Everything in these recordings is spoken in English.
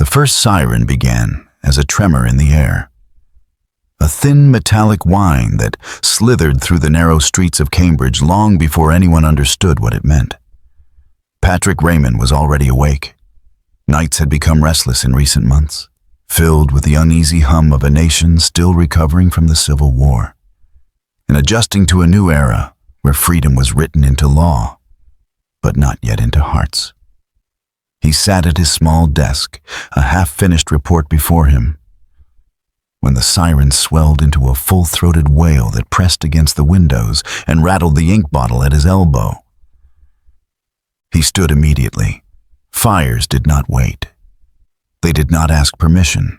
The first siren began as a tremor in the air. A thin metallic whine that slithered through the narrow streets of Cambridge long before anyone understood what it meant. Patrick Raymond was already awake. Nights had become restless in recent months, filled with the uneasy hum of a nation still recovering from the Civil War, and adjusting to a new era where freedom was written into law, but not yet into hearts. He sat at his small desk, a half-finished report before him, when the siren swelled into a full-throated wail that pressed against the windows and rattled the ink bottle at his elbow. He stood immediately. Fires did not wait. They did not ask permission.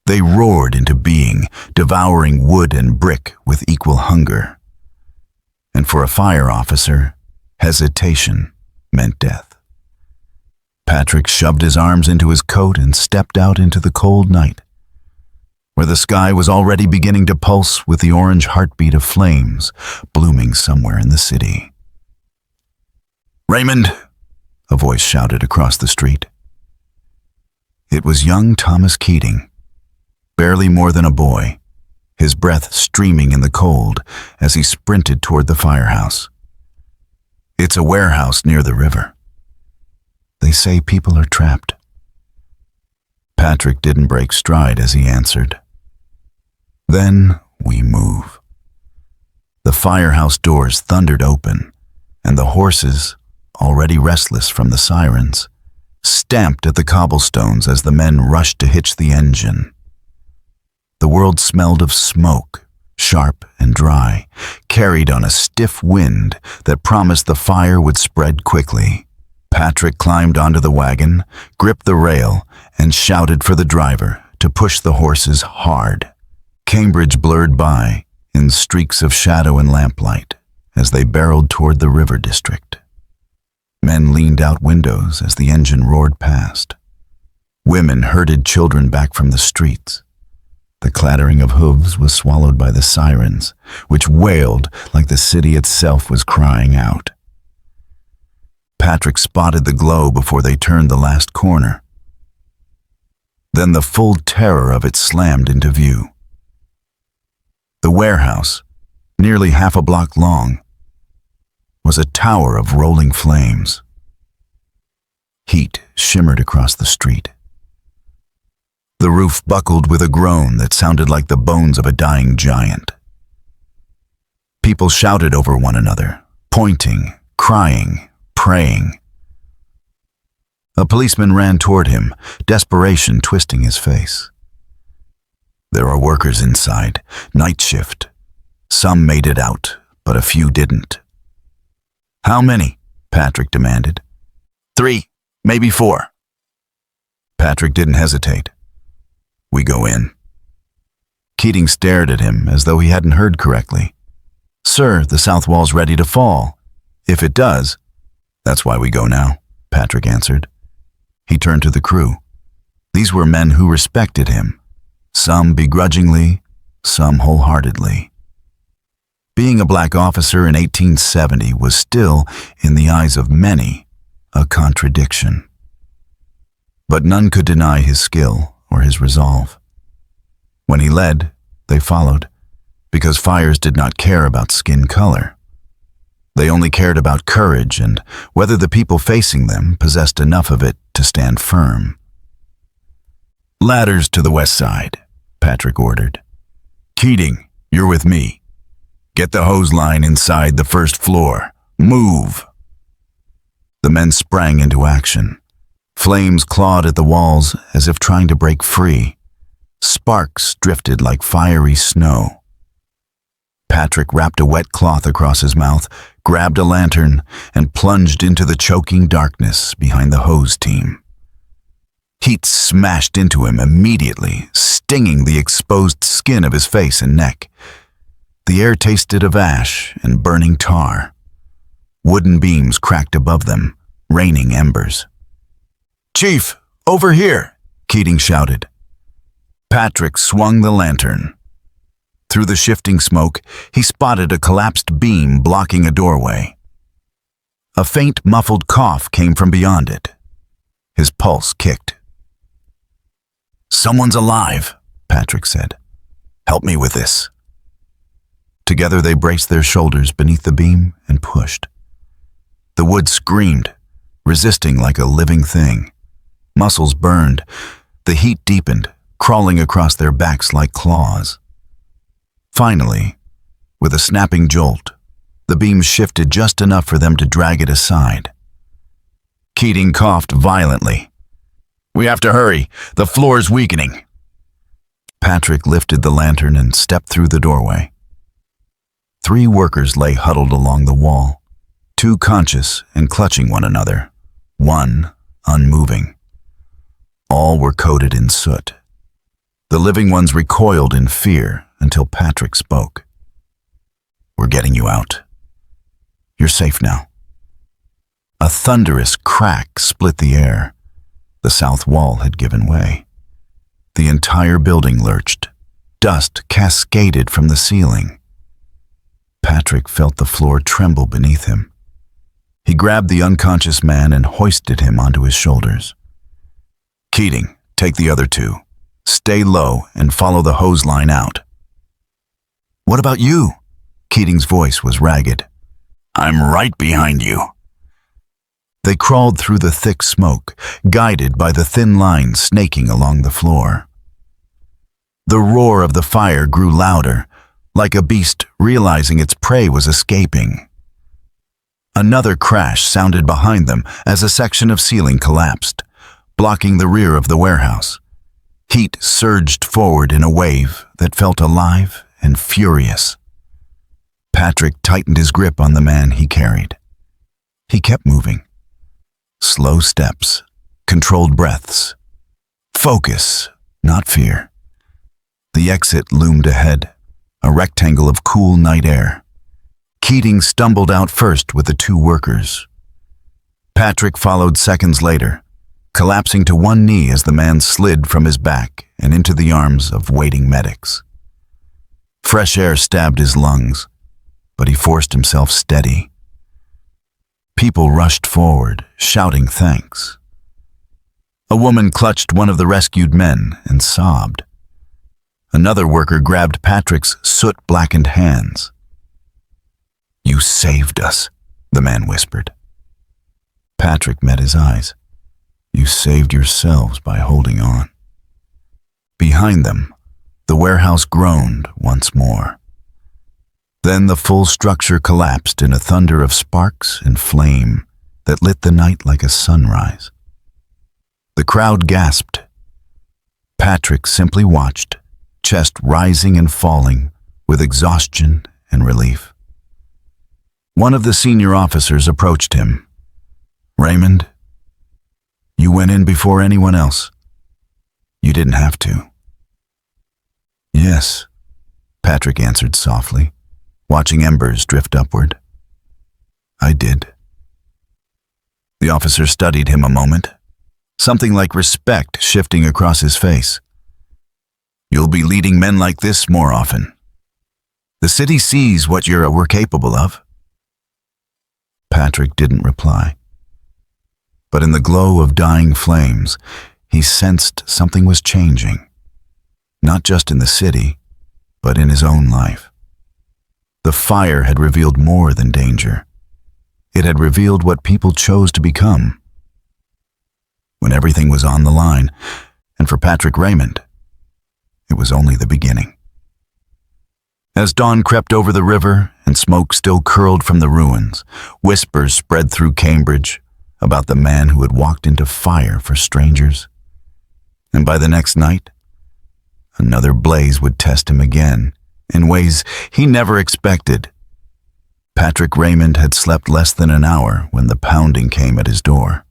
They roared into being, devouring wood and brick with equal hunger. And for a fire officer, hesitation meant death. Patrick shoved his arms into his coat and stepped out into the cold night, where the sky was already beginning to pulse with the orange heartbeat of flames blooming somewhere in the city. "Raymond!" a voice shouted across the street. It was young Thomas Keating, barely more than a boy, his breath streaming in the cold as he sprinted toward the firehouse. "It's a warehouse near the river. They say people are trapped." Patrick didn't break stride as he answered. "Then we move." The firehouse doors thundered open, and the horses, already restless from the sirens, stamped at the cobblestones as the men rushed to hitch the engine. The world smelled of smoke, sharp and dry, carried on a stiff wind that promised the fire would spread quickly. Patrick climbed onto the wagon, gripped the rail, and shouted for the driver to push the horses hard. Cambridge blurred by in streaks of shadow and lamplight as they barreled toward the river district. Men leaned out windows as the engine roared past. Women herded children back from the streets. The clattering of hooves was swallowed by the sirens, which wailed like the city itself was crying out. Patrick spotted the glow before they turned the last corner. Then the full terror of it slammed into view. The warehouse, nearly half a block long, was a tower of rolling flames. Heat shimmered across the street. The roof buckled with a groan that sounded like the bones of a dying giant. People shouted over one another, pointing, crying, praying. A policeman ran toward him, desperation twisting his face. There are workers inside, night shift. Some made it out, but a few didn't. "How many?" Patrick demanded. "3, maybe 4. Patrick didn't hesitate. "We go in." Keating stared at him as though he hadn't heard correctly. "Sir, the south wall's ready to fall. If it does..." "That's why we go now," Patrick answered. He turned to the crew. These were men who respected him, some begrudgingly, some wholeheartedly. Being a black officer in 1870 was still, in the eyes of many, a contradiction. But none could deny his skill or his resolve. When he led, they followed, because fires did not care about skin color. They only cared about courage and whether the people facing them possessed enough of it to stand firm. "Ladders to the west side," Patrick ordered. "Keating, you're with me. Get the hose line inside the first floor. Move!" The men sprang into action. Flames clawed at the walls as if trying to break free. Sparks drifted like fiery snow. Patrick wrapped a wet cloth across his mouth, grabbed a lantern, and plunged into the choking darkness behind the hose team. Heat smashed into him immediately, stinging the exposed skin of his face and neck. The air tasted of ash and burning tar. Wooden beams cracked above them, raining embers. "Chief, over here!" Keating shouted. Patrick swung the lantern. Through the shifting smoke, he spotted a collapsed beam blocking a doorway. A faint, muffled cough came from beyond it. His pulse kicked. Someone's alive, Patrick said. Help me with this. Together they braced their shoulders beneath the beam and pushed. The wood screamed, resisting like a living thing. Muscles burned. The heat deepened, crawling across their backs like claws. Finally, with a snapping jolt, the beam shifted just enough for them to drag it aside. Keating coughed violently. We have to hurry. The floor's weakening. Patrick lifted the lantern and stepped through the doorway. 3 workers lay huddled along the wall, 2 conscious and clutching one another, 1 unmoving. All were coated in soot. The living ones recoiled in fear until Patrick spoke. We're getting you out. You're safe now. A thunderous crack split the air. The south wall had given way. The entire building lurched. Dust cascaded from the ceiling. Patrick felt the floor tremble beneath him. He grabbed the unconscious man and hoisted him onto his shoulders. Keating, take the other 2. Stay low and follow the hose line out. What about you? Keating's voice was ragged. I'm right behind you. They crawled through the thick smoke, guided by the thin line snaking along the floor. The roar of the fire grew louder, like a beast realizing its prey was escaping. Another crash sounded behind them as a section of ceiling collapsed, blocking the rear of the warehouse. Heat surged forward in a wave that felt alive and furious. Patrick tightened his grip on the man he carried. He kept moving. Slow steps, controlled breaths. Focus, not fear. The exit loomed ahead, a rectangle of cool night air. Keating stumbled out first with the 2 workers. Patrick followed seconds later, collapsing to one knee as the man slid from his back and into the arms of waiting medics. Fresh air stabbed his lungs, but he forced himself steady. People rushed forward, shouting thanks. A woman clutched one of the rescued men and sobbed. Another worker grabbed Patrick's soot-blackened hands. You saved us, the man whispered. Patrick met his eyes. You saved yourselves by holding on. Behind them, the warehouse groaned once more. Then the full structure collapsed in a thunder of sparks and flame that lit the night like a sunrise. The crowd gasped. Patrick simply watched, chest rising and falling with exhaustion and relief. One of the senior officers approached him. Raymond, you went in before anyone else. You didn't have to. Yes, Patrick answered softly, watching embers drift upward. I did. The officer studied him a moment, something like respect shifting across his face. You'll be leading men like this more often. The city sees what we're capable of. Patrick didn't reply. But in the glow of dying flames, he sensed something was changing. Not just in the city, but in his own life. The fire had revealed more than danger. It had revealed what people chose to become. When everything was on the line, and for Patrick Raymond, it was only the beginning. As dawn crept over the river and smoke still curled from the ruins, whispers spread through Cambridge about the man who had walked into fire for strangers. And by the next night, another blaze would test him again in ways he never expected. Patrick Raymond had slept less than an hour when the pounding came at his door.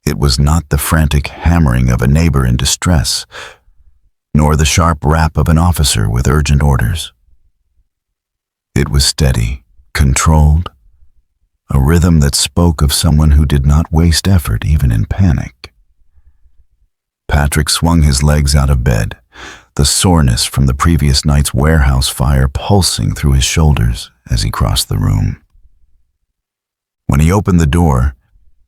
It was not the frantic hammering of a neighbor in distress, nor the sharp rap of an officer with urgent orders. It was steady, controlled, a rhythm that spoke of someone who did not waste effort even in panic. Patrick swung his legs out of bed, the soreness from the previous night's warehouse fire pulsing through his shoulders as he crossed the room. When he opened the door,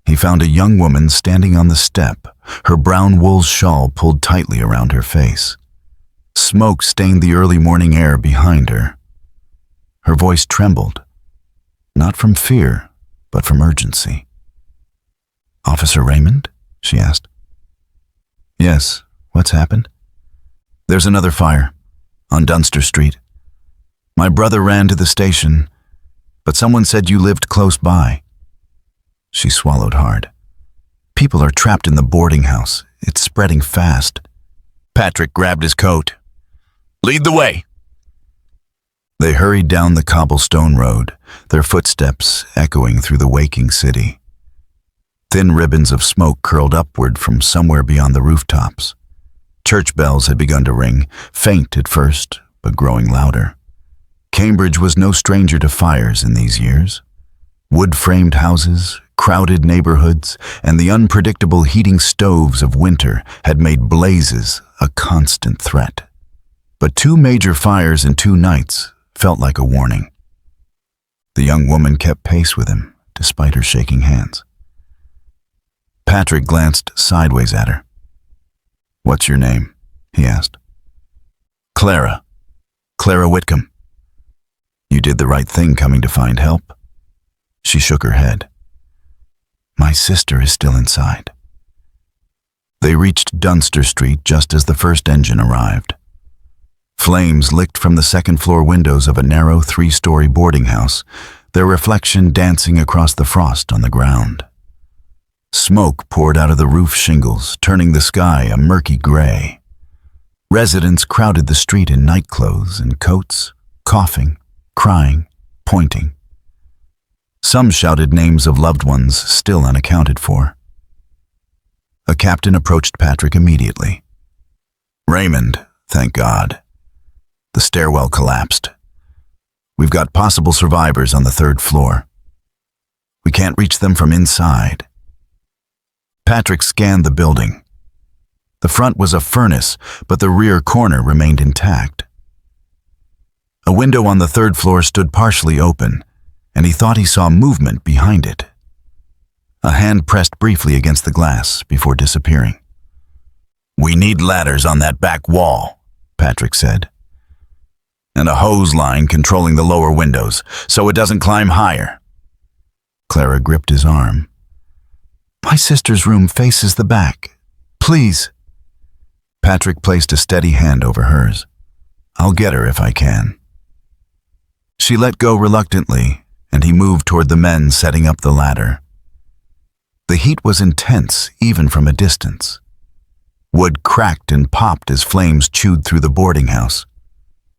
He found a young woman standing on the step, her brown wool shawl pulled tightly around her face. Smoke stained the early morning air behind her. Her voice trembled, not from fear, but from urgency. "Officer Raymond?" she asked. "Yes, what's happened?" "There's another fire, on Dunster Street. My brother ran to the station, but someone said you lived close by." She swallowed hard. "People are trapped in the boarding house. It's spreading fast." Patrick grabbed his coat. "Lead the way." They hurried down the cobblestone road, their footsteps echoing through the waking city. Thin ribbons of smoke curled upward from somewhere beyond the rooftops. Church bells had begun to ring, faint at first, but growing louder. Cambridge was no stranger to fires in these years. Wood-framed houses, crowded neighborhoods, and the unpredictable heating stoves of winter had made blazes a constant threat. But 2 major fires in 2 nights felt like a warning. The young woman kept pace with him, despite her shaking hands. Patrick glanced sideways at her. "What's your name?" he asked. "Clara. Clara Whitcomb." "You did the right thing coming to find help." She shook her head. "My sister is still inside." They reached Dunster Street just as the first engine arrived. Flames licked from the second-floor windows of a narrow 3-story boarding house, their reflection dancing across the frost on the ground. Smoke poured out of the roof shingles, turning the sky a murky gray. Residents crowded the street in nightclothes and coats, coughing, crying, pointing. Some shouted names of loved ones still unaccounted for. A captain approached Patrick immediately. "Raymond, thank God. The stairwell collapsed. We've got possible survivors on the 3rd floor. We can't reach them from inside." Patrick scanned the building. The front was a furnace, but the rear corner remained intact. A window on the 3rd floor stood partially open, and he thought he saw movement behind it. A hand pressed briefly against the glass before disappearing. "We need ladders on that back wall," Patrick said. "And a hose line controlling the lower windows, so it doesn't climb higher." Clara gripped his arm. "My sister's room faces the back. Please." Patrick placed a steady hand over hers. "I'll get her if I can." She let go reluctantly, and he moved toward the men setting up the ladder. The heat was intense, even from a distance. Wood cracked and popped as flames chewed through the boarding house.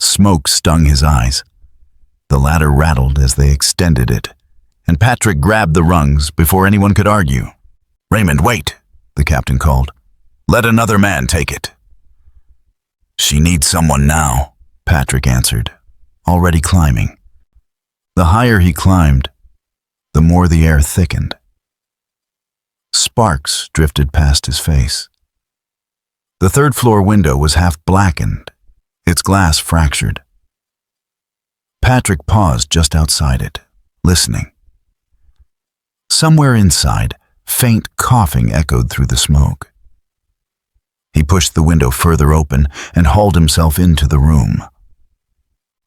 Smoke stung his eyes. The ladder rattled as they extended it, and Patrick grabbed the rungs before anyone could argue. "Raymond, wait," the captain called. "Let another man take it." "She needs someone now," Patrick answered, already climbing. The higher he climbed, the more the air thickened. Sparks drifted past his face. The 3rd floor window was half blackened, its glass fractured. Patrick paused just outside it, listening. Somewhere inside, faint coughing echoed through the smoke. He pushed the window further open and hauled himself into the room.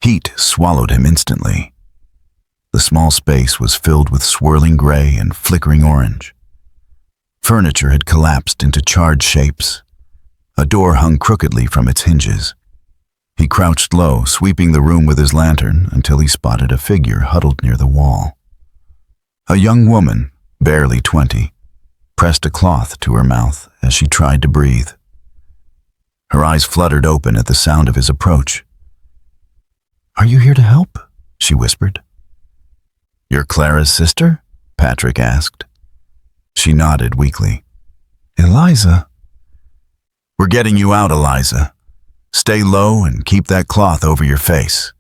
Heat swallowed him instantly. The small space was filled with swirling gray and flickering orange. Furniture had collapsed into charred shapes. A door hung crookedly from its hinges. He crouched low, sweeping the room with his lantern until he spotted a figure huddled near the wall. A young woman, barely 20, pressed a cloth to her mouth as she tried to breathe. Her eyes fluttered open at the sound of his approach. "Are you here to help?" she whispered. "You're Clara's sister?" Patrick asked. She nodded weakly. "Eliza." "We're getting you out, Eliza. Stay low and keep that cloth over your face."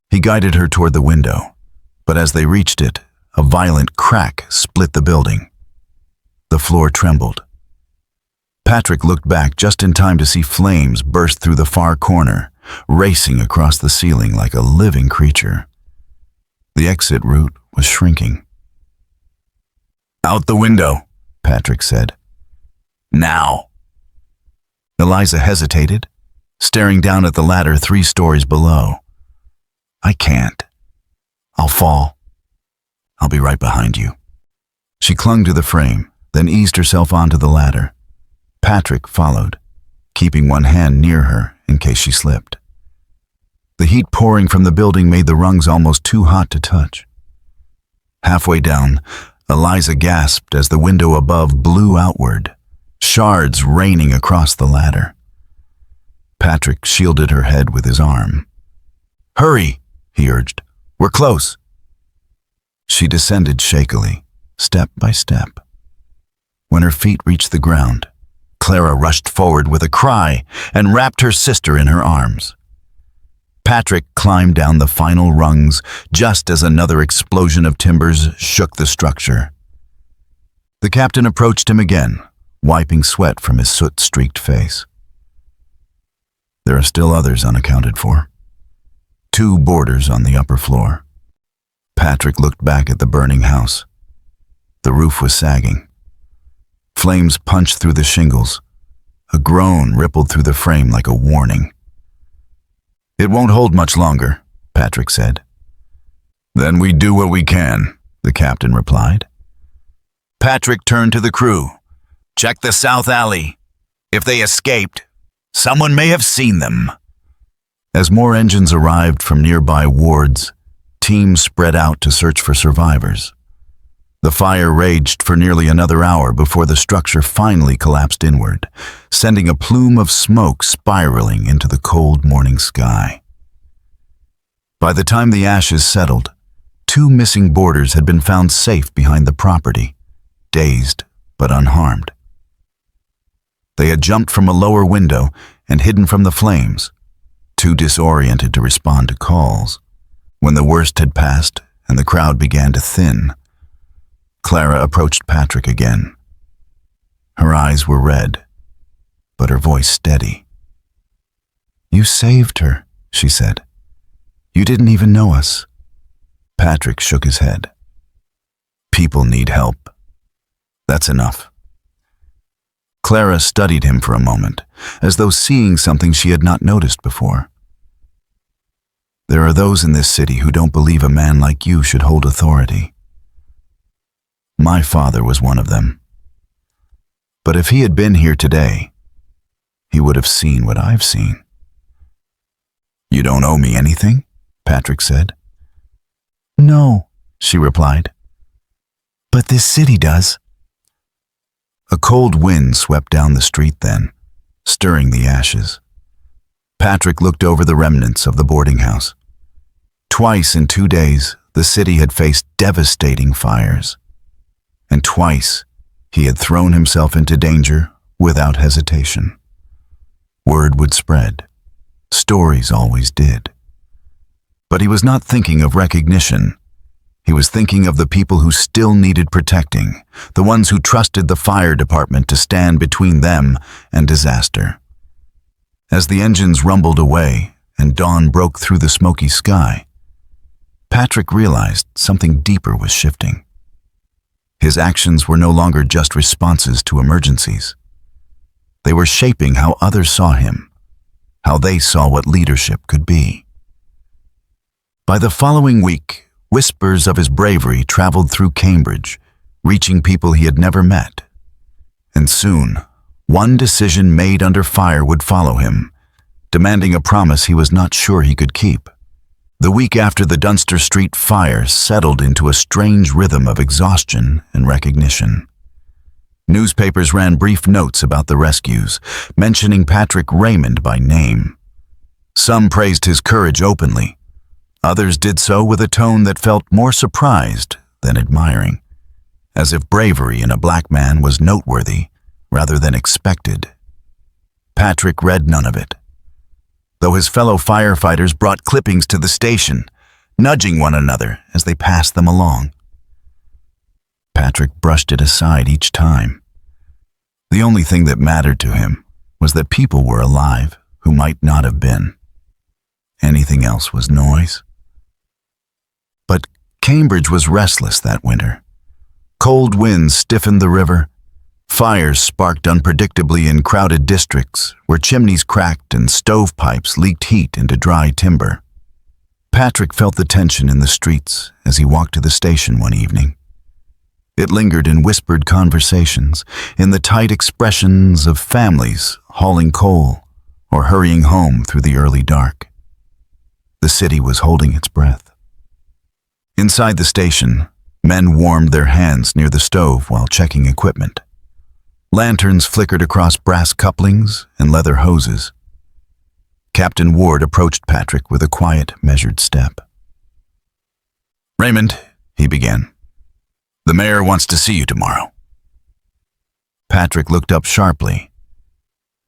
He guided her toward the window, but as they reached it, a violent crack split the building. The floor trembled. Patrick looked back just in time to see flames burst through the far corner, racing across the ceiling like a living creature. The exit route was shrinking. Out the window, Patrick said. Now. Eliza hesitated, staring down at the ladder 3 stories below. I can't. I'll fall. I'll be right behind you. She clung to the frame, then eased herself onto the ladder. Patrick followed, keeping one hand near her in case she slipped. The heat pouring from the building made the rungs almost too hot to touch. Halfway down, Eliza gasped as the window above blew outward, shards raining across the ladder. Patrick shielded her head with his arm. Hurry, he urged. We're close. She descended shakily, step by step. When her feet reached the ground, Clara rushed forward with a cry and wrapped her sister in her arms. Patrick climbed down the final rungs just as another explosion of timbers shook the structure. The captain approached him again, wiping sweat from his soot-streaked face. There are still others unaccounted for. 2 boarders on the upper floor. Patrick looked back at the burning house. The roof was sagging. Flames punched through the shingles. A groan rippled through the frame like a warning. It won't hold much longer, Patrick said. Then we do what we can, the captain replied. Patrick turned to the crew. Check the south alley. If they escaped, someone may have seen them. As more engines arrived from nearby wards, teams spread out to search for survivors. The fire raged for nearly another hour before the structure finally collapsed inward, sending a plume of smoke spiraling into the cold morning sky. By the time the ashes settled, 2 missing boarders had been found safe behind the property, dazed but unharmed. They had jumped from a lower window and hidden from the flames, too disoriented to respond to calls. When the worst had passed and the crowd began to thin, Clara approached Patrick again. Her eyes were red, but her voice steady. You saved her, she said. You didn't even know us. Patrick shook his head. People need help. That's enough. Clara studied him for a moment, as though seeing something she had not noticed before. There are those in this city who don't believe a man like you should hold authority. My father was one of them. But if he had been here today, he would have seen what I've seen. You don't owe me anything? Patrick said. No, she replied. But this city does. A cold wind swept down the street then, stirring the ashes. Patrick looked over the remnants of the boarding house. Twice in 2 days, the city had faced devastating fires. And twice, he had thrown himself into danger without hesitation. Word would spread. Stories always did. But he was not thinking of recognition. He was thinking of the people who still needed protecting, the ones who trusted the fire department to stand between them and disaster. As the engines rumbled away and dawn broke through the smoky sky, Patrick realized something deeper was shifting. His actions were no longer just responses to emergencies. They were shaping how others saw him, how they saw what leadership could be. By the following week, whispers of his bravery traveled through Cambridge, reaching people he had never met. And soon, one decision made under fire would follow him, demanding a promise he was not sure he could keep. The week after the Dunster Street fire settled into a strange rhythm of exhaustion and recognition. Newspapers ran brief notes about the rescues, mentioning Patrick Raymond by name. Some praised his courage openly. Others did so with a tone that felt more surprised than admiring, as if bravery in a black man was noteworthy rather than expected. Patrick read none of it, though his fellow firefighters brought clippings to the station, nudging one another as they passed them along. Patrick brushed it aside each time. The only thing that mattered to him was that people were alive who might not have been. Anything else was noise. But Cambridge was restless that winter. Cold winds stiffened the river. Fires sparked unpredictably in crowded districts where chimneys cracked and stovepipes leaked heat into dry timber. Patrick felt the tension in the streets as he walked to the station one evening. It lingered in whispered conversations, in the tight expressions of families hauling coal or hurrying home through the early dark. The city was holding its breath. Inside the station, men warmed their hands near the stove while checking equipment. Lanterns flickered across brass couplings and leather hoses. Captain Ward approached Patrick with a quiet, measured step. "Raymond," he began, "the mayor wants to see you tomorrow." Patrick looked up sharply.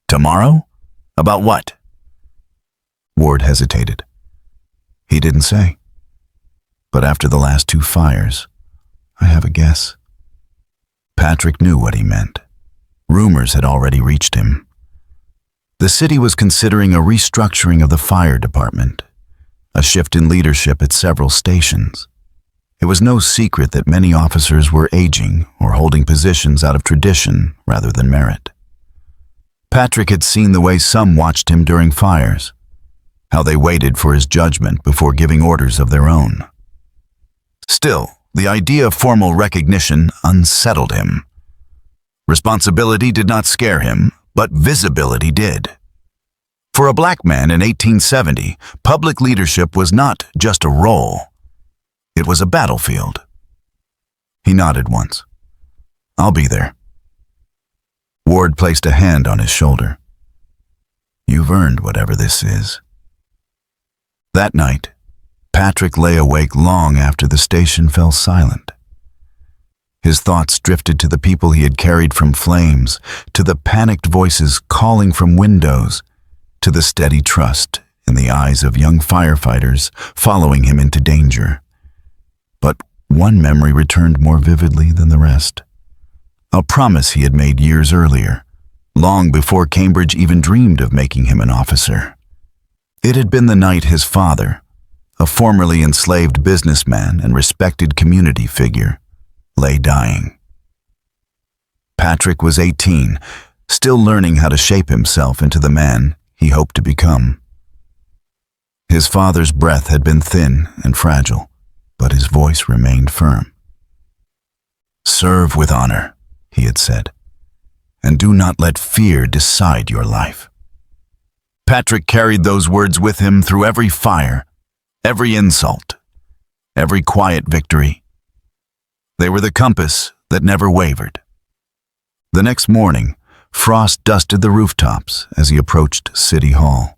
"Tomorrow? About what?" Ward hesitated. He didn't say. But after the last 2 fires, I have a guess. Patrick knew what he meant. Rumors had already reached him. The city was considering a restructuring of the fire department, a shift in leadership at several stations. It was no secret that many officers were aging or holding positions out of tradition rather than merit. Patrick had seen the way some watched him during fires, how they waited for his judgment before giving orders of their own. Still, the idea of formal recognition unsettled him. Responsibility did not scare him, but visibility did. For a black man in 1870, public leadership was not just a role. It was a battlefield. He nodded once. "I'll be there." Ward placed a hand on his shoulder. "You've earned whatever this is." That night, Patrick lay awake long after the station fell silent. His thoughts drifted to the people he had carried from flames, to the panicked voices calling from windows, to the steady trust in the eyes of young firefighters following him into danger. But one memory returned more vividly than the rest. A promise he had made years earlier, long before Cambridge even dreamed of making him an officer. It had been the night his father, a formerly enslaved businessman and respected community figure, lay dying. Patrick was 18, still learning how to shape himself into the man he hoped to become. His father's breath had been thin and fragile, but his voice remained firm. "Serve with honor," he had said, "and do not let fear decide your life." Patrick carried those words with him through every fire, every insult, every quiet victory. They were the compass that never wavered. The next morning, frost dusted the rooftops as he approached City Hall.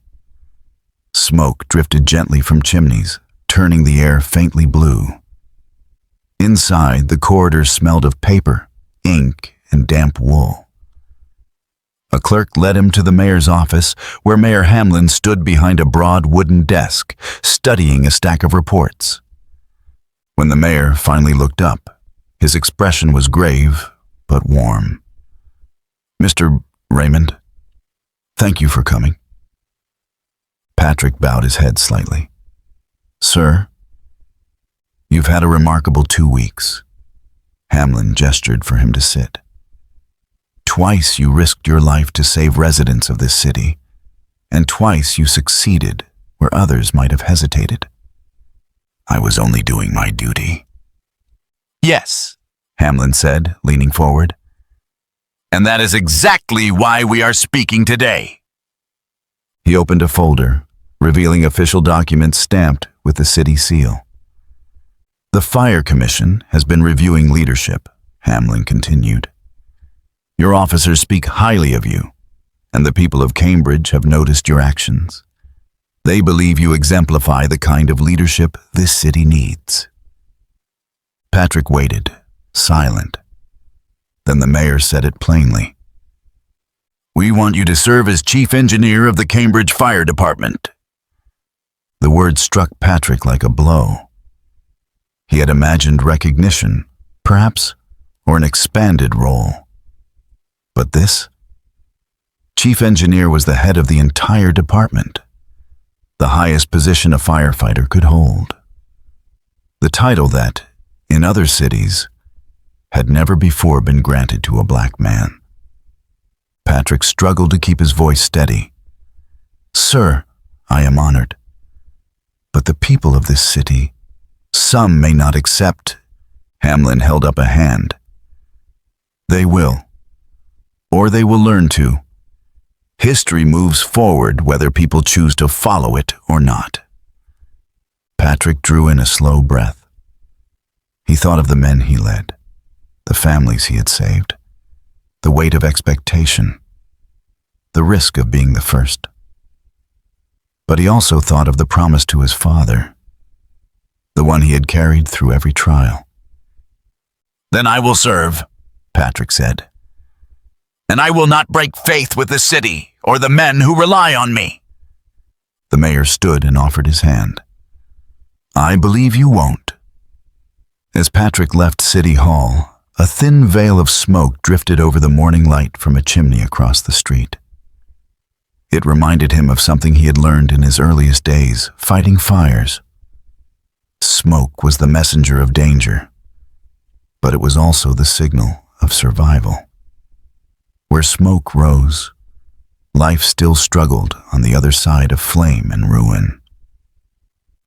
Smoke drifted gently from chimneys, turning the air faintly blue. Inside, the corridors smelled of paper, ink, and damp wool. A clerk led him to the mayor's office, where Mayor Hamlin stood behind a broad wooden desk, studying a stack of reports. When the mayor finally looked up, his expression was grave but warm. "Mr. Raymond, thank you for coming." Patrick bowed his head slightly. "Sir, you've had a remarkable 2 weeks." Hamlin gestured for him to sit. "Twice you risked your life to save residents of this city, and twice you succeeded where others might have hesitated." "I was only doing my duty." "Yes," Hamlin said, leaning forward. "And that is exactly why we are speaking today." He opened a folder, revealing official documents stamped with the city seal. "The Fire Commission has been reviewing leadership," Hamlin continued. "Your officers speak highly of you, and the people of Cambridge have noticed your actions. They believe you exemplify the kind of leadership this city needs." Patrick waited, silent. Then the mayor said it plainly. "We want you to serve as chief engineer of the Cambridge Fire Department." The word struck Patrick like a blow. He had imagined recognition, perhaps, or an expanded role. But this? Chief engineer was the head of the entire department, the highest position a firefighter could hold. The title that, in other cities, had never before been granted to a black man. Patrick struggled to keep his voice steady. "Sir, I am honored. But the people of this city, some may not accept." Hamlin held up a hand. "They will. Or they will learn to. History moves forward whether people choose to follow it or not." Patrick drew in a slow breath. He thought of the men he led, the families he had saved, the weight of expectation, the risk of being the first. But he also thought of the promise to his father, the one he had carried through every trial. "Then I will serve," Patrick said. "And I will not break faith with the city or the men who rely on me." The mayor stood and offered his hand. "I believe you won't." As Patrick left City Hall, a thin veil of smoke drifted over the morning light from a chimney across the street. It reminded him of something he had learned in his earliest days, fighting fires. Smoke was the messenger of danger, but it was also the signal of survival. Where smoke rose, life still struggled on the other side of flame and ruin.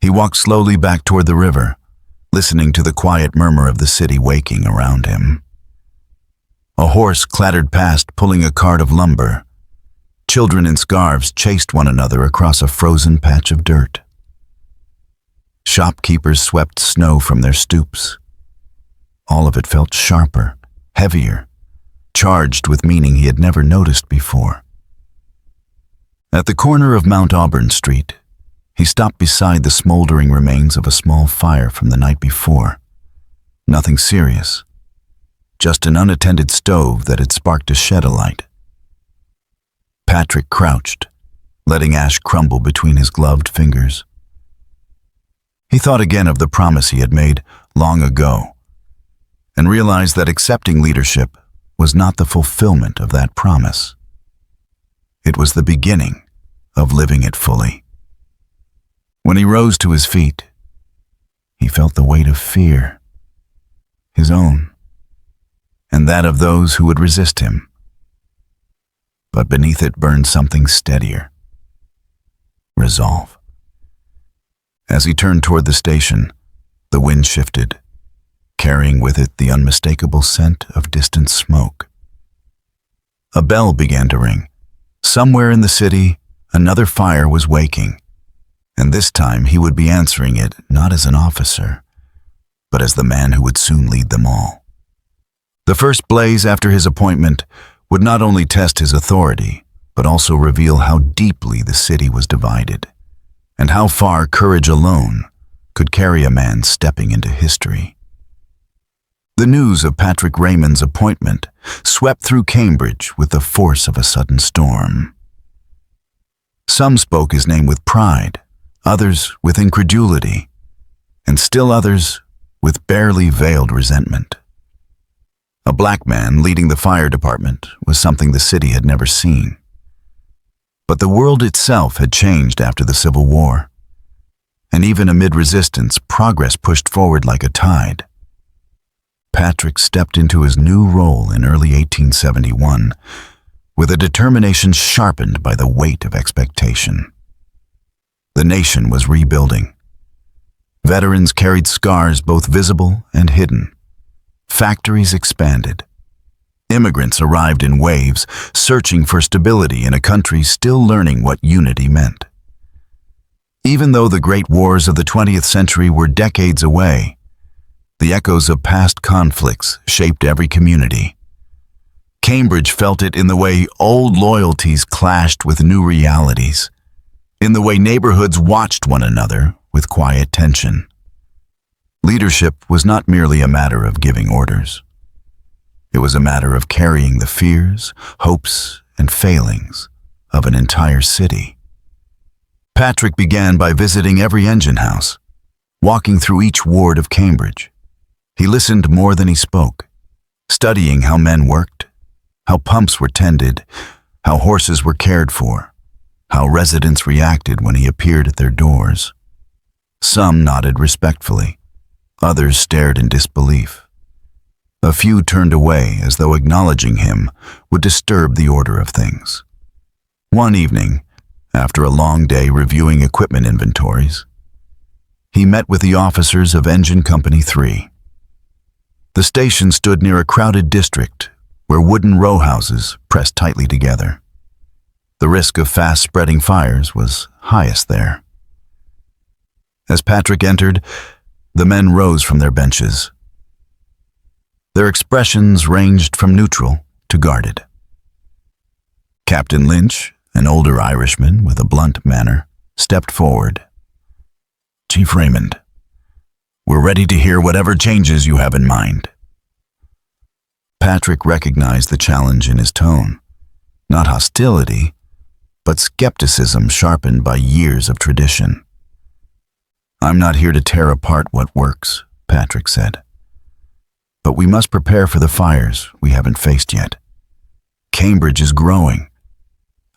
He walked slowly back toward the river, listening to the quiet murmur of the city waking around him. A horse clattered past, pulling a cart of lumber. Children in scarves chased one another across a frozen patch of dirt. Shopkeepers swept snow from their stoops. All of it felt sharper, heavier, charged with meaning he had never noticed before. At the corner of Mount Auburn Street, he stopped beside the smoldering remains of a small fire from the night before. Nothing serious, just an unattended stove that had sparked a shed alight. Patrick crouched, letting ash crumble between his gloved fingers. He thought again of the promise he had made long ago, and realized that accepting leadership was not the fulfillment of that promise. It was the beginning of living it fully. When he rose to his feet, he felt the weight of fear, his own, and that of those who would resist him. But beneath it burned something steadier: resolve. As he turned toward the station, the wind shifted, carrying with it the unmistakable scent of distant smoke. A bell began to ring. Somewhere in the city, another fire was waking, and this time he would be answering it not as an officer, but as the man who would soon lead them all. The first blaze after his appointment would not only test his authority, but also reveal how deeply the city was divided, and how far courage alone could carry a man stepping into history. The news of Patrick Raymond's appointment swept through Cambridge with the force of a sudden storm. Some spoke his name with pride, others with incredulity, and still others with barely veiled resentment. A black man leading the fire department was something the city had never seen. But the world itself had changed after the Civil War, and even amid resistance, progress pushed forward like a tide. Patrick stepped into his new role in early 1871 with a determination sharpened by the weight of expectation. The nation was rebuilding. Veterans carried scars both visible and hidden. Factories expanded. Immigrants arrived in waves, searching for stability in a country still learning what unity meant. Even though the great wars of the 20th century were decades away, the echoes of past conflicts shaped every community. Cambridge felt it in the way old loyalties clashed with new realities, in the way neighborhoods watched one another with quiet tension. Leadership was not merely a matter of giving orders. It was a matter of carrying the fears, hopes, and failings of an entire city. Patrick began by visiting every engine house, walking through each ward of Cambridge. He listened more than he spoke, studying how men worked, how pumps were tended, how horses were cared for, how residents reacted when he appeared at their doors. Some nodded respectfully, others stared in disbelief. A few turned away as though acknowledging him would disturb the order of things. One evening, after a long day reviewing equipment inventories, he met with the officers of Engine Company 3. The station stood near a crowded district where wooden row houses pressed tightly together. The risk of fast-spreading fires was highest there. As Patrick entered, the men rose from their benches. Their expressions ranged from neutral to guarded. Captain Lynch, an older Irishman with a blunt manner, stepped forward. "Chief Raymond, we're ready to hear whatever changes you have in mind." Patrick recognized the challenge in his tone. Not hostility, but skepticism sharpened by years of tradition. "I'm not here to tear apart what works," Patrick said. "But we must prepare for the fires we haven't faced yet. Cambridge is growing.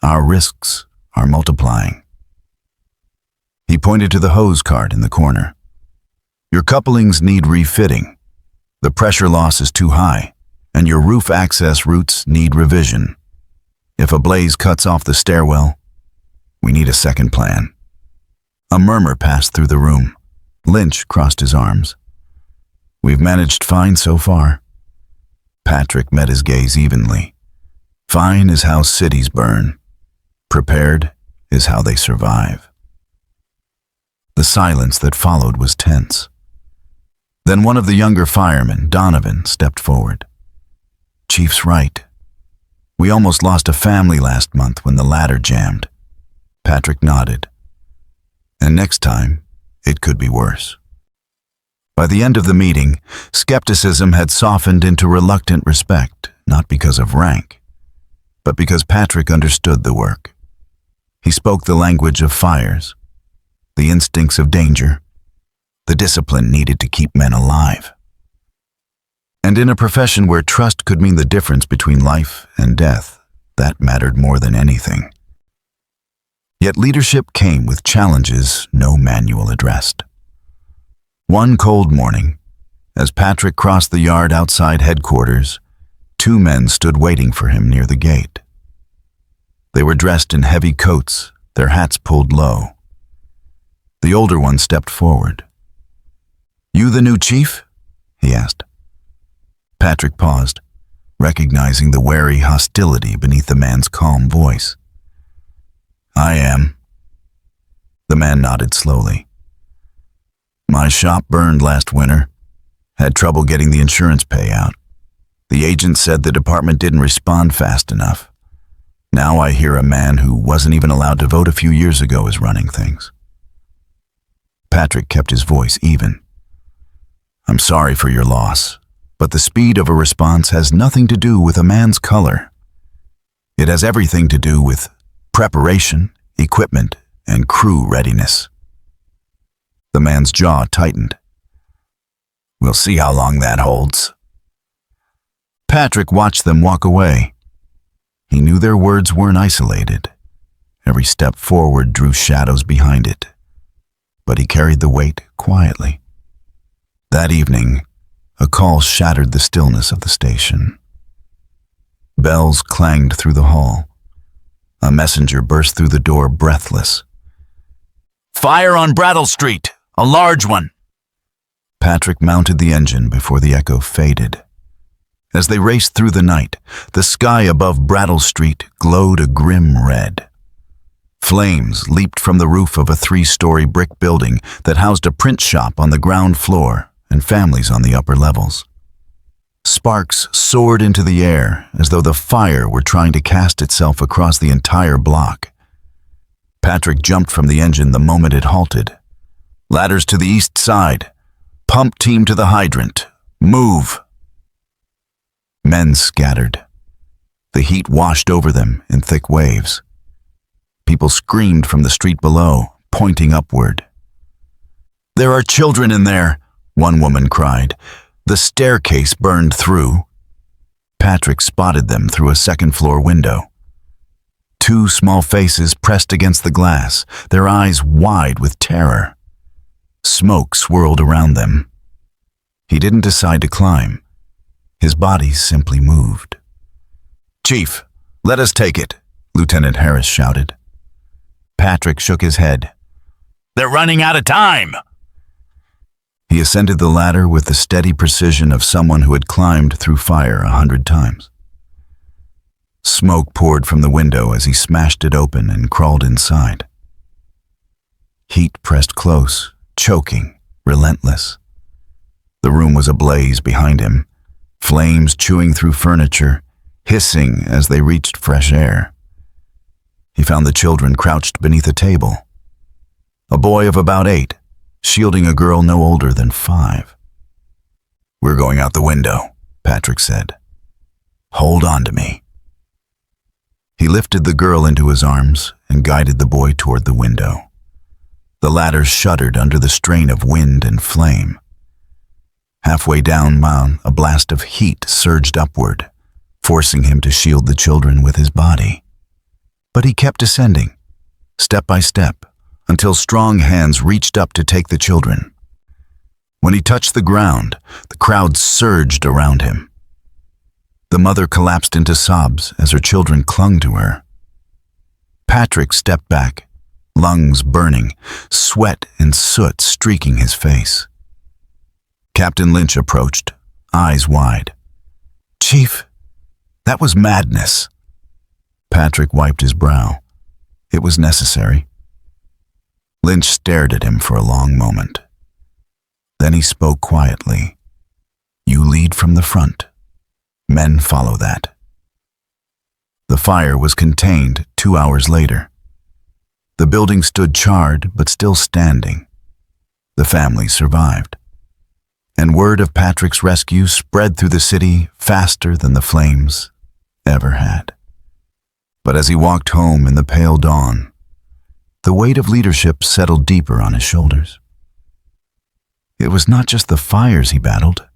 Our risks are multiplying." He pointed to the hose cart in the corner. "Your couplings need refitting. The pressure loss is too high, and your roof access routes need revision. If a blaze cuts off the stairwell, we need a second plan." A murmur passed through the room. Lynch crossed his arms. "We've managed fine so far." Patrick met his gaze evenly. Fine is how cities burn. Prepared is how they survive. The silence that followed was tense. Then one of the younger firemen, Donovan, stepped forward. "Chief's right. We almost lost a family last month when the ladder jammed." Patrick nodded. "And next time, it could be worse." By the end of the meeting, skepticism had softened into reluctant respect, not because of rank, but because Patrick understood the work. He spoke the language of fires, the instincts of danger, the discipline needed to keep men alive. And in a profession where trust could mean the difference between life and death, that mattered more than anything. Yet leadership came with challenges no manual addressed. One cold morning, as Patrick crossed the yard outside headquarters, 2 men stood waiting for him near the gate. They were dressed in heavy coats, their hats pulled low. The older one stepped forward. "You the new chief?" he asked. Patrick paused, recognizing the wary hostility beneath the man's calm voice. "I am." The man nodded slowly. "My shop burned last winter. Had trouble getting the insurance payout. The agent said the department didn't respond fast enough. Now I hear a man who wasn't even allowed to vote a few years ago is running things." Patrick kept his voice even. "I'm sorry for your loss, but the speed of a response has nothing to do with a man's color. It has everything to do with preparation, equipment, and crew readiness." The man's jaw tightened. "We'll see how long that holds." Patrick watched them walk away. He knew their words weren't isolated. Every step forward drew shadows behind it, but he carried the weight quietly. That evening, a call shattered the stillness of the station. Bells clanged through the hall. A messenger burst through the door breathless. "Fire on Brattle Street! A large one!" Patrick mounted the engine before the echo faded. As they raced through the night, the sky above Brattle Street glowed a grim red. Flames leaped from the roof of a 3-story brick building that housed a print shop on the ground floor and families on the upper levels. Sparks soared into the air as though the fire were trying to cast itself across the entire block. Patrick jumped from the engine the moment it halted. "Ladders to the east side. Pump team to the hydrant. Move!" Men scattered. The heat washed over them in thick waves. People screamed from the street below, pointing upward. "There are children in there," one woman cried. "The staircase burned through." Patrick spotted them through a second-floor window. 2 small faces pressed against the glass, their eyes wide with terror. Smoke swirled around them. He didn't decide to climb. His body simply moved. "Chief, let us take it," Lieutenant Harris shouted. Patrick shook his head. "They're running out of time." He ascended the ladder with the steady precision of someone who had climbed through fire 100 times. Smoke poured from the window as he smashed it open and crawled inside. Heat pressed close, choking, relentless. The room was ablaze behind him, flames chewing through furniture, hissing as they reached fresh air. He found the children crouched beneath a table. A boy of about 8, shielding a girl no older than 5. "We're going out the window," Patrick said. "Hold on to me." He lifted the girl into his arms and guided the boy toward the window. The ladder shuddered under the strain of wind and flame. Halfway down, a blast of heat surged upward, forcing him to shield the children with his body. But he kept descending, step by step, until strong hands reached up to take the children. When he touched the ground, the crowd surged around him. The mother collapsed into sobs as her children clung to her. Patrick stepped back, lungs burning, sweat and soot streaking his face. Captain Lynch approached, eyes wide. "Chief, that was madness." Patrick wiped his brow. It was necessary. Lynch stared at him for a long moment. Then he spoke quietly. "You lead from the front. Men follow that." The fire was contained 2 hours later. The building stood charred but still standing. The family survived. And word of Patrick's rescue spread through the city faster than the flames ever had. But as he walked home in the pale dawn, the weight of leadership settled deeper on his shoulders. It was not just the fires he battled.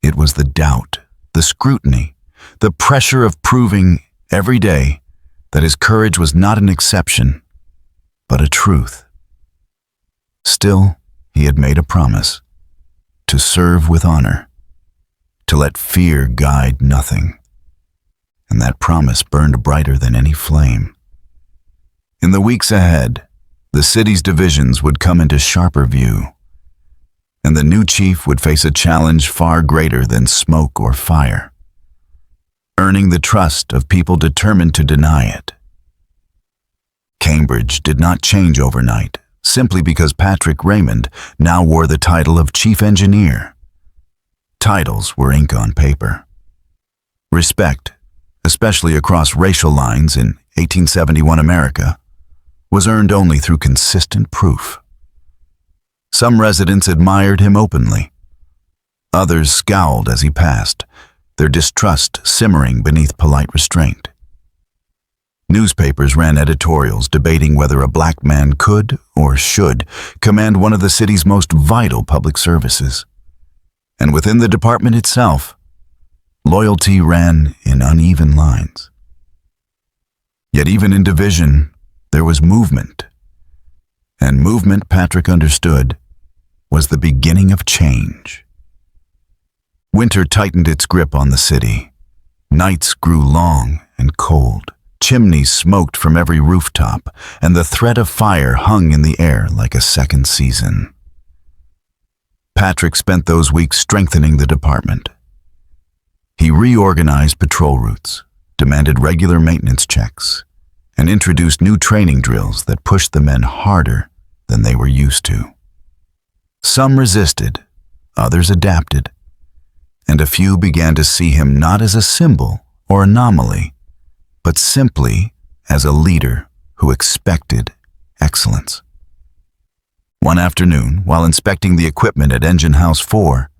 It was the doubt, the scrutiny, the pressure of proving every day that his courage was not an exception, but a truth. Still, he had made a promise: to serve with honor, to let fear guide nothing. And that promise burned brighter than any flame. In the weeks ahead, the city's divisions would come into sharper view, and the new chief would face a challenge far greater than smoke or fire, earning the trust of people determined to deny it. Cambridge did not change overnight, simply because Patrick Raymond now wore the title of chief engineer. Titles were ink on paper. Respect, especially across racial lines in 1871 America, was earned only through consistent proof. Some residents admired him openly. Others scowled as he passed, their distrust simmering beneath polite restraint. Newspapers ran editorials debating whether a black man could or should command one of the city's most vital public services. And within the department itself, loyalty ran in uneven lines. Yet even in division, there was movement. And movement, Patrick understood, was the beginning of change. Winter tightened its grip on the city. Nights grew long and cold. Chimneys smoked from every rooftop, and the threat of fire hung in the air like a second season. Patrick spent those weeks strengthening the department. He reorganized patrol routes, demanded regular maintenance checks, and introduced new training drills that pushed the men harder than they were used to. Some resisted, others adapted, and a few began to see him not as a symbol or anomaly, but simply as a leader who expected excellence. One afternoon, while inspecting the equipment at Engine House 4,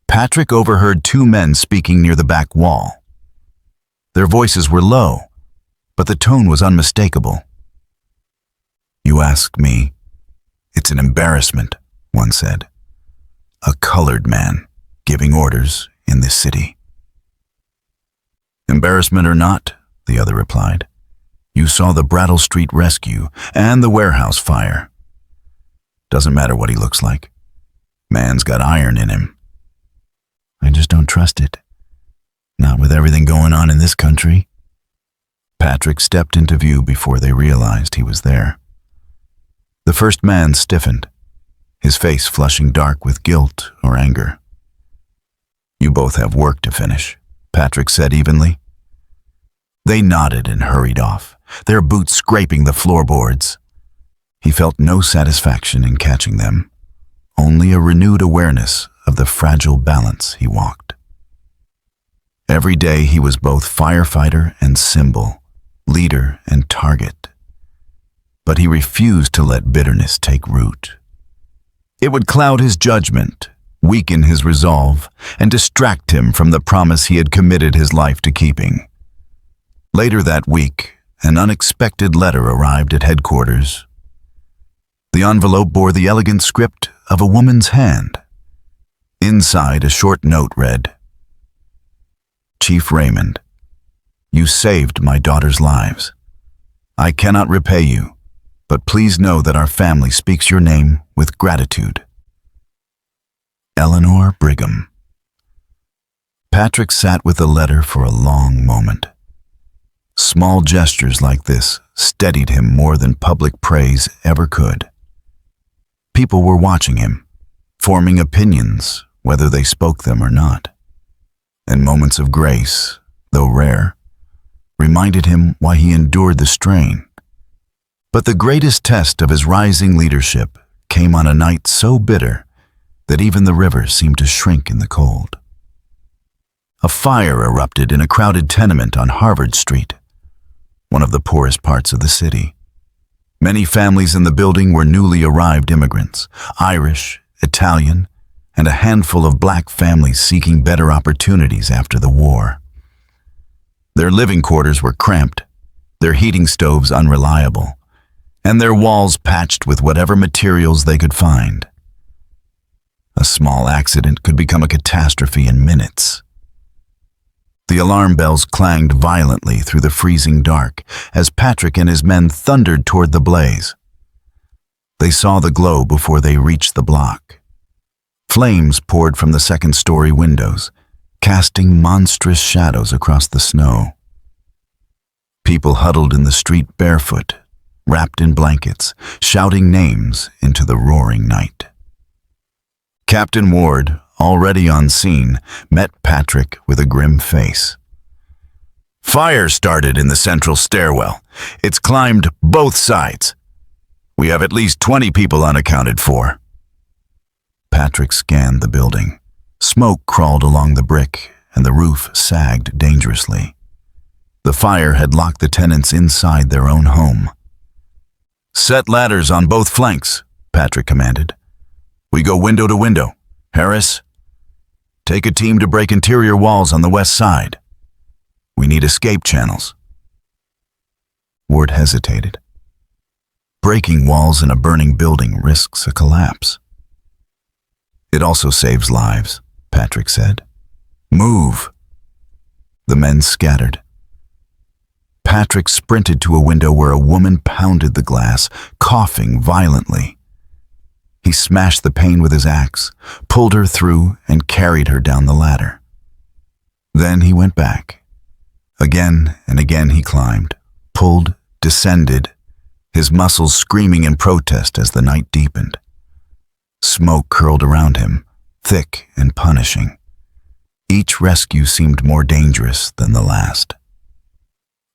Patrick overheard 2 men speaking near the back wall. Their voices were low, but the tone was unmistakable. "You ask me? It's an embarrassment," one said. "A colored man giving orders in this city." "Embarrassment or not," the other replied, "you saw the Brattle Street rescue and the warehouse fire. Doesn't matter what he looks like. Man's got iron in him." I just don't trust it. Not with everything going on in this country." Patrick stepped into view before they realized he was there. The first man stiffened, his face flushing dark with guilt or anger. "You both have work to finish," Patrick said evenly. They nodded and hurried off, their boots scraping the floorboards. He felt no satisfaction in catching them, only a renewed awareness of the fragile balance he walked. Every day he was both firefighter and symbol, leader and target. But he refused to let bitterness take root. It would cloud his judgment, weaken his resolve, and distract him from the promise he had committed his life to keeping. Later that week, an unexpected letter arrived at headquarters. The envelope bore the elegant script of a woman's hand. Inside, a short note read, "Chief Raymond, you saved my daughter's lives. I cannot repay you, but please know that our family speaks your name with gratitude. Eleanor Brigham." Patrick sat with the letter for a long moment. Small gestures like this steadied him more than public praise ever could. People were watching him, forming opinions whether they spoke them or not. And moments of grace, though rare, reminded him why he endured the strain. But the greatest test of his rising leadership came on a night so bitter that even the river seemed to shrink in the cold. A fire erupted in a crowded tenement on Harvard Street, one of the poorest parts of the city. Many families in the building were newly arrived immigrants, Irish, Italian, and a handful of black families seeking better opportunities after the war. Their living quarters were cramped, their heating stoves unreliable, and their walls patched with whatever materials they could find. A small accident could become a catastrophe in minutes. The alarm bells clanged violently through the freezing dark as Patrick and his men thundered toward the blaze. They saw the glow before they reached the block. Flames poured from the second-story windows, casting monstrous shadows across the snow. People huddled in the street barefoot, wrapped in blankets, shouting names into the roaring night. Captain Ward, already on scene, met Patrick with a grim face. "Fire started in the central stairwell. It's climbed both sides. We have at least 20 people unaccounted for." Patrick scanned the building. Smoke crawled along the brick, and the roof sagged dangerously. The fire had locked the tenants inside their own home. "Set ladders on both flanks," Patrick commanded. "We go window to window. Harris, take a team to break interior walls on the west side. We need escape channels." Ward hesitated. Breaking walls in a burning building risks a collapse. "It also saves lives," Patrick said. "Move." The men scattered. Patrick sprinted to a window where a woman pounded the glass, coughing violently. He smashed the pane with his axe, pulled her through, and carried her down the ladder. Then he went back. Again and again he climbed, pulled, descended, his muscles screaming in protest as the night deepened. Smoke curled around him, thick and punishing. Each rescue seemed more dangerous than the last.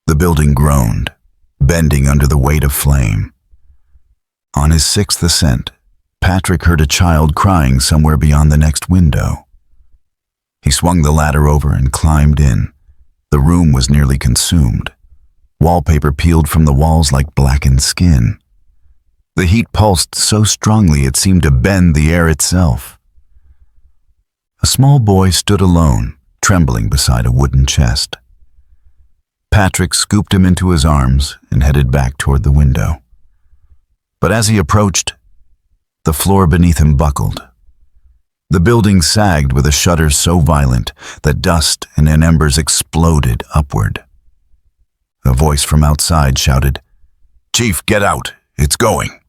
The building groaned, bending under the weight of flame. On his sixth ascent, Patrick heard a child crying somewhere beyond the next window. He swung the ladder over and climbed in. The room was nearly consumed. Wallpaper peeled from the walls like blackened skin. The heat pulsed so strongly it seemed to bend the air itself. A small boy stood alone, trembling beside a wooden chest. Patrick scooped him into his arms and headed back toward the window. But as he approached, the floor beneath him buckled. The building sagged with a shudder so violent that dust and embers exploded upward. A voice from outside shouted, "Chief, get out! It's going!"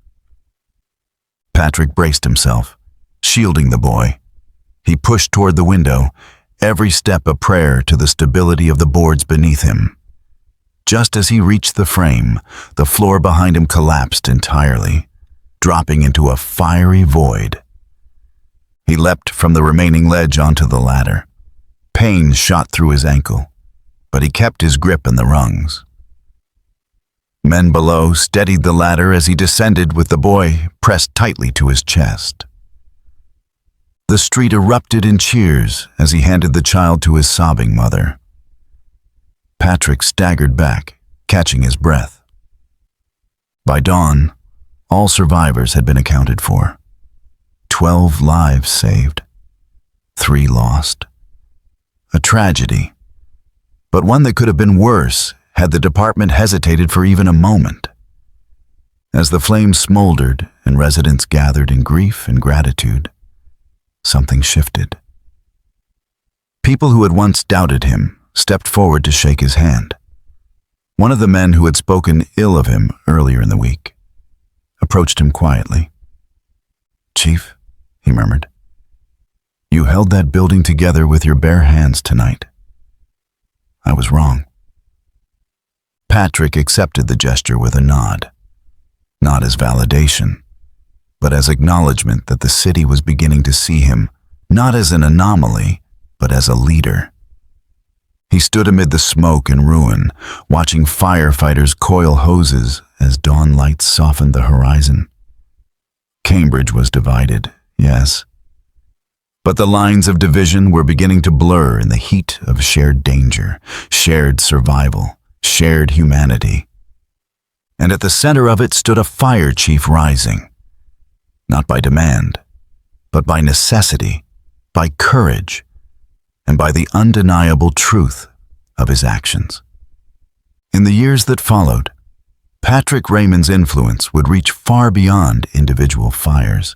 Patrick braced himself, shielding the boy. He pushed toward the window, every step a prayer to the stability of the boards beneath him. Just as he reached the frame, the floor behind him collapsed entirely, dropping into a fiery void. He leapt from the remaining ledge onto the ladder. Pain shot through his ankle, but he kept his grip in the rungs. Men below steadied the ladder as he descended with the boy pressed tightly to his chest. The street erupted in cheers as he handed the child to his sobbing mother. Patrick staggered back, catching his breath. By dawn, all survivors had been accounted for. 12 lives saved, 3 lost. A tragedy, but one that could have been worse had the department hesitated for even a moment. As the flames smoldered and residents gathered in grief and gratitude, something shifted. People who had once doubted him stepped forward to shake his hand. One of the men who had spoken ill of him earlier in the week approached him quietly. "Chief," he murmured, "you held that building together with your bare hands tonight. I was wrong." Patrick accepted the gesture with a nod, not as validation, but as acknowledgement that the city was beginning to see him not as an anomaly, but as a leader. He stood amid the smoke and ruin, watching firefighters coil hoses as dawn lights softened the horizon. Cambridge was divided, yes, but the lines of division were beginning to blur in the heat of shared danger, shared survival, shared humanity. And at the center of it stood a fire chief rising, not by demand, but by necessity, by courage, and by the undeniable truth of his actions. In the years that followed, Patrick Raymond's influence would reach far beyond individual fires,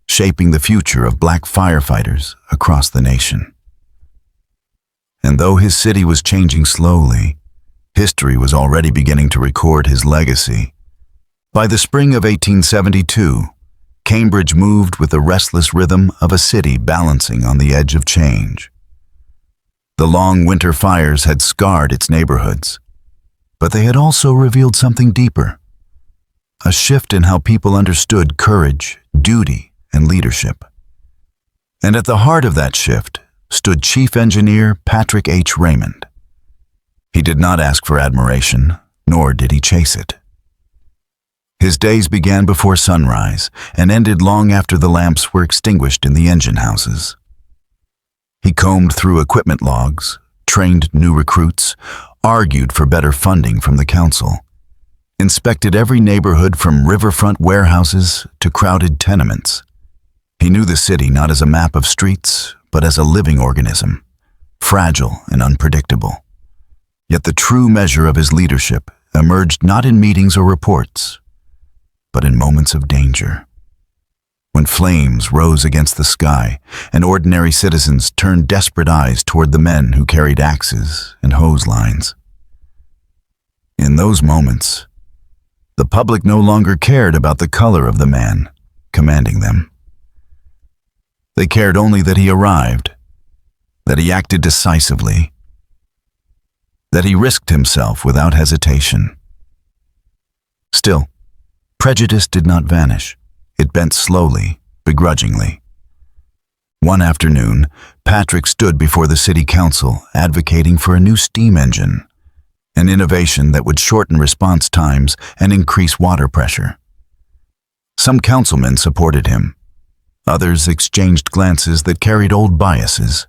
shaping the future of black firefighters across the nation. And though his city was changing slowly, history was already beginning to record his legacy. By the spring of 1872, Cambridge moved with the restless rhythm of a city balancing on the edge of change. The long winter fires had scarred its neighborhoods, but they had also revealed something deeper, a shift in how people understood courage, duty, and leadership. And at the heart of that shift stood Chief Engineer Patrick H. Raymond. He did not ask for admiration, nor did he chase it. His days began before sunrise and ended long after the lamps were extinguished in the engine houses. He combed through equipment logs, trained new recruits, argued for better funding from the council, inspected every neighborhood from riverfront warehouses to crowded tenements. He knew the city not as a map of streets, but as a living organism, fragile and unpredictable. Yet the true measure of his leadership emerged not in meetings or reports, but in moments of danger. When flames rose against the sky and ordinary citizens turned desperate eyes toward the men who carried axes and hose lines. In those moments, the public no longer cared about the color of the man commanding them. They cared only that he arrived, that he acted decisively, that he risked himself without hesitation. Still, prejudice did not vanish. It bent slowly, begrudgingly. One afternoon, Patrick stood before the city council advocating for a new steam engine, an innovation that would shorten response times and increase water pressure. Some councilmen supported him. Others exchanged glances that carried old biases.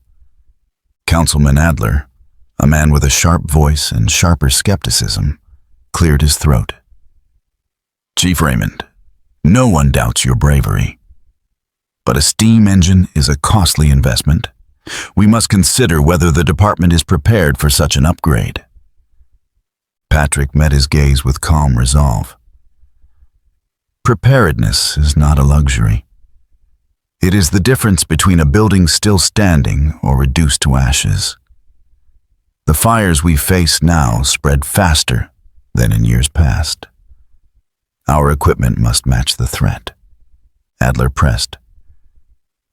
Councilman Adler, a man with a sharp voice and sharper skepticism, cleared his throat. "Chief Raymond, no one doubts your bravery. But a steam engine is a costly investment. We must consider whether the department is prepared for such an upgrade." Patrick met his gaze with calm resolve. Preparedness is not a luxury. It is the difference between a building still standing or reduced to ashes. The fires we face now spread faster than in years past. Our equipment must match the threat. Adler pressed.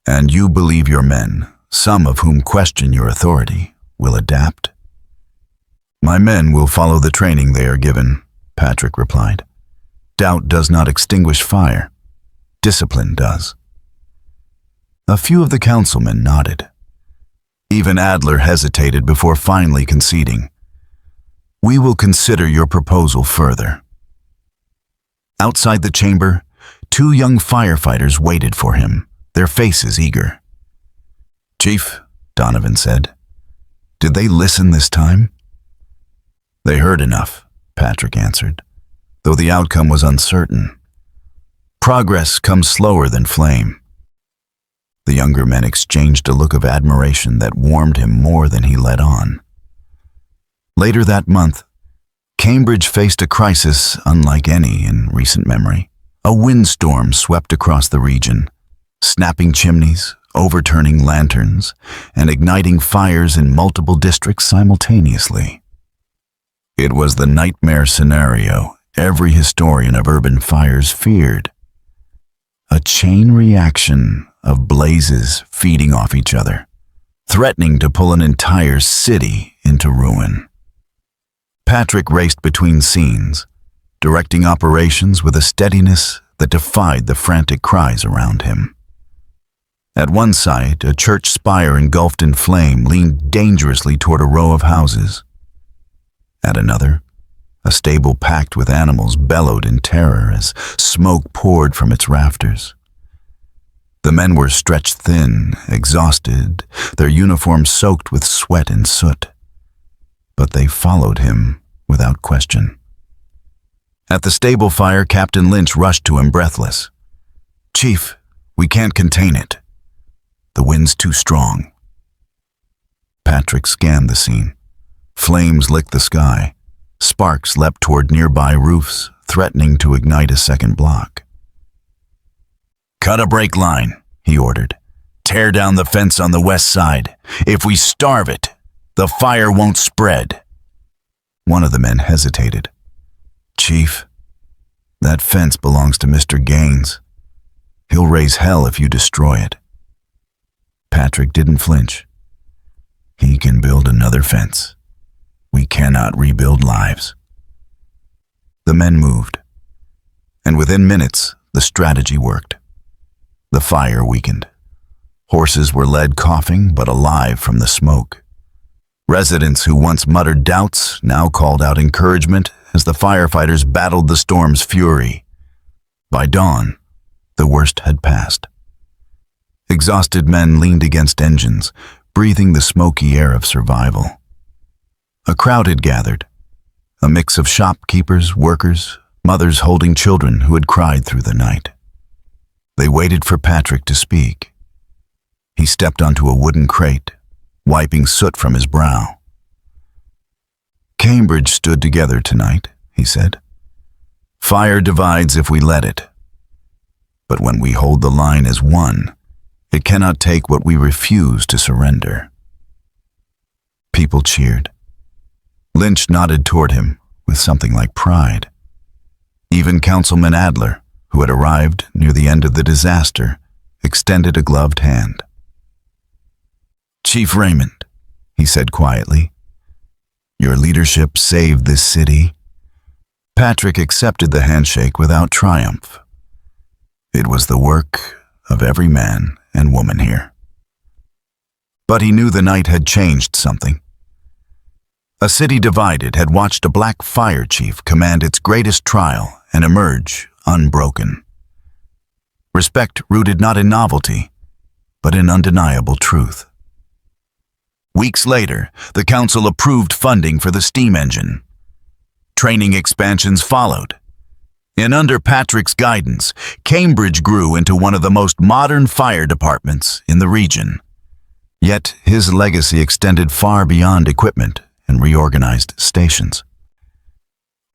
And you believe your men, some of whom question your authority, will adapt? My men will follow the training they are given, Patrick replied. Doubt does not extinguish fire. Discipline does. A few of the councilmen nodded. Even Adler hesitated before finally conceding. We will consider your proposal further. Outside the chamber, 2 young firefighters waited for him, their faces eager. Chief, Donovan said, did they listen this time? They heard enough, Patrick answered, though the outcome was uncertain. Progress comes slower than flame. The younger men exchanged a look of admiration that warmed him more than he let on. Later that month, Cambridge faced a crisis unlike any in recent memory. A windstorm swept across the region, snapping chimneys, overturning lanterns, and igniting fires in multiple districts simultaneously. It was the nightmare scenario every historian of urban fires feared. A chain reaction of blazes feeding off each other, threatening to pull an entire city into ruin. Patrick raced between scenes, directing operations with a steadiness that defied the frantic cries around him. At one site, a church spire engulfed in flame leaned dangerously toward a row of houses. At another, a stable packed with animals bellowed in terror as smoke poured from its rafters. The men were stretched thin, exhausted, their uniforms soaked with sweat and soot. But they followed him without question. At the stable fire, Captain Lynch rushed to him breathless. Chief, we can't contain it. The wind's too strong. Patrick scanned the scene. Flames licked the sky. Sparks leapt toward nearby roofs, threatening to ignite a second block. Cut a brake line, he ordered. Tear down the fence on the west side. If we starve it, the fire won't spread. One of the men hesitated. Chief, that fence belongs to Mr. Gaines. He'll raise hell if you destroy it. Patrick didn't flinch. He can build another fence. We cannot rebuild lives. The men moved, and within minutes, the strategy worked. The fire weakened. Horses were led coughing but alive from the smoke. Residents who once muttered doubts now called out encouragement as the firefighters battled the storm's fury. By dawn, the worst had passed. Exhausted men leaned against engines, breathing the smoky air of survival. A crowd had gathered, a mix of shopkeepers, workers, mothers holding children who had cried through the night. They waited for Patrick to speak. He stepped onto a wooden crate, wiping soot from his brow. Cambridge stood together tonight, he said. Fire divides if we let it. But when we hold the line as one, it cannot take what we refuse to surrender. People cheered. Lynch nodded toward him with something like pride. Even Councilman Adler, who had arrived near the end of the disaster, extended a gloved hand. Chief Raymond, he said quietly, your leadership saved this city. Patrick accepted the handshake without triumph. It was the work of every man and woman here. But he knew the night had changed something. A city divided had watched a black fire chief command its greatest trial and emerge unbroken. Respect rooted not in novelty, but in undeniable truth. Weeks later, the council approved funding for the steam engine. Training expansions followed. And under Patrick's guidance, Cambridge grew into one of the most modern fire departments in the region. Yet his legacy extended far beyond equipment and reorganized stations.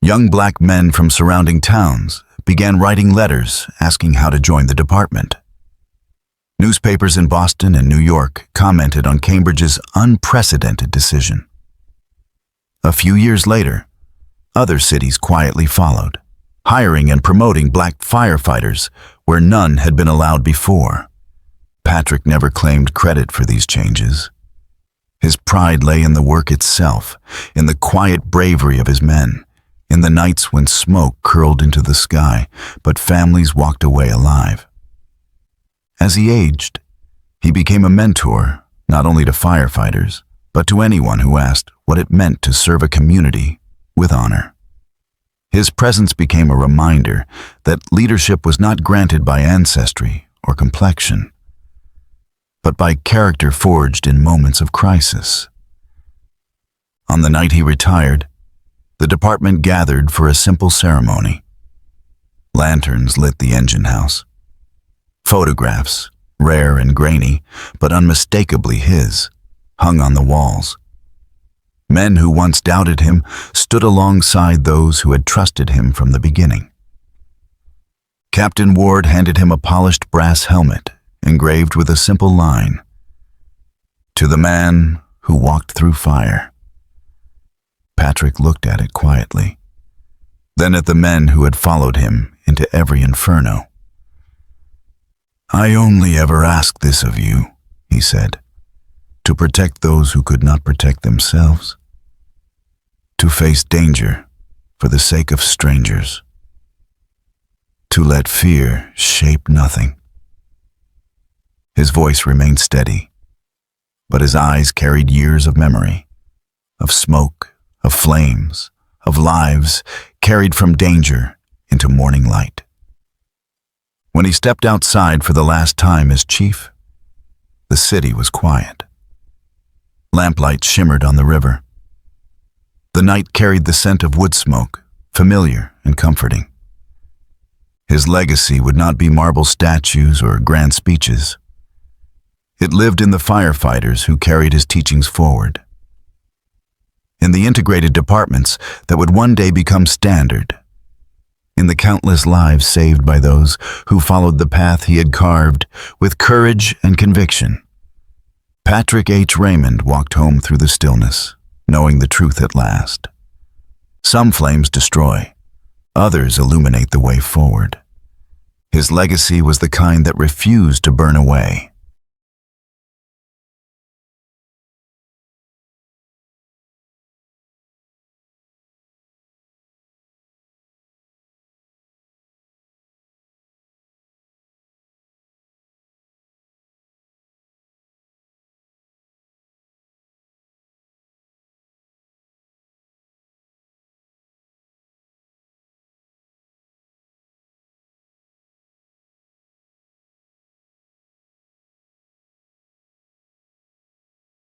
Young black men from surrounding towns began writing letters asking how to join the department. Newspapers in Boston and New York commented on Cambridge's unprecedented decision. A few years later, other cities quietly followed, hiring and promoting black firefighters where none had been allowed before. Patrick never claimed credit for these changes. His pride lay in the work itself, in the quiet bravery of his men, in the nights when smoke curled into the sky, but families walked away alive. As he aged, he became a mentor, not only to firefighters, but to anyone who asked what it meant to serve a community with honor. His presence became a reminder that leadership was not granted by ancestry or complexion, but by character forged in moments of crisis. On the night he retired, the department gathered for a simple ceremony. Lanterns lit the engine house. Photographs, rare and grainy, but unmistakably his, hung on the walls. Men who once doubted him stood alongside those who had trusted him from the beginning. Captain Ward handed him a polished brass helmet engraved with a simple line, "To the man who walked through fire." Patrick looked at it quietly, then at the men who had followed him into every inferno. "I only ever ask this of you," he said, "to protect those who could not protect themselves, to face danger for the sake of strangers, to let fear shape nothing." His voice remained steady, but his eyes carried years of memory, of smoke, of flames, of lives carried from danger into morning light. When he stepped outside for the last time as chief, the city was quiet. Lamplight shimmered on the river. The night carried the scent of wood smoke, familiar and comforting. His legacy would not be marble statues or grand speeches. It lived in the firefighters who carried his teachings forward, in the integrated departments that would one day become standard, in the countless lives saved by those who followed the path he had carved with courage and conviction. Patrick H. Raymond walked home through the stillness, knowing the truth at last. Some flames destroy, others illuminate the way forward. His legacy was the kind that refused to burn away.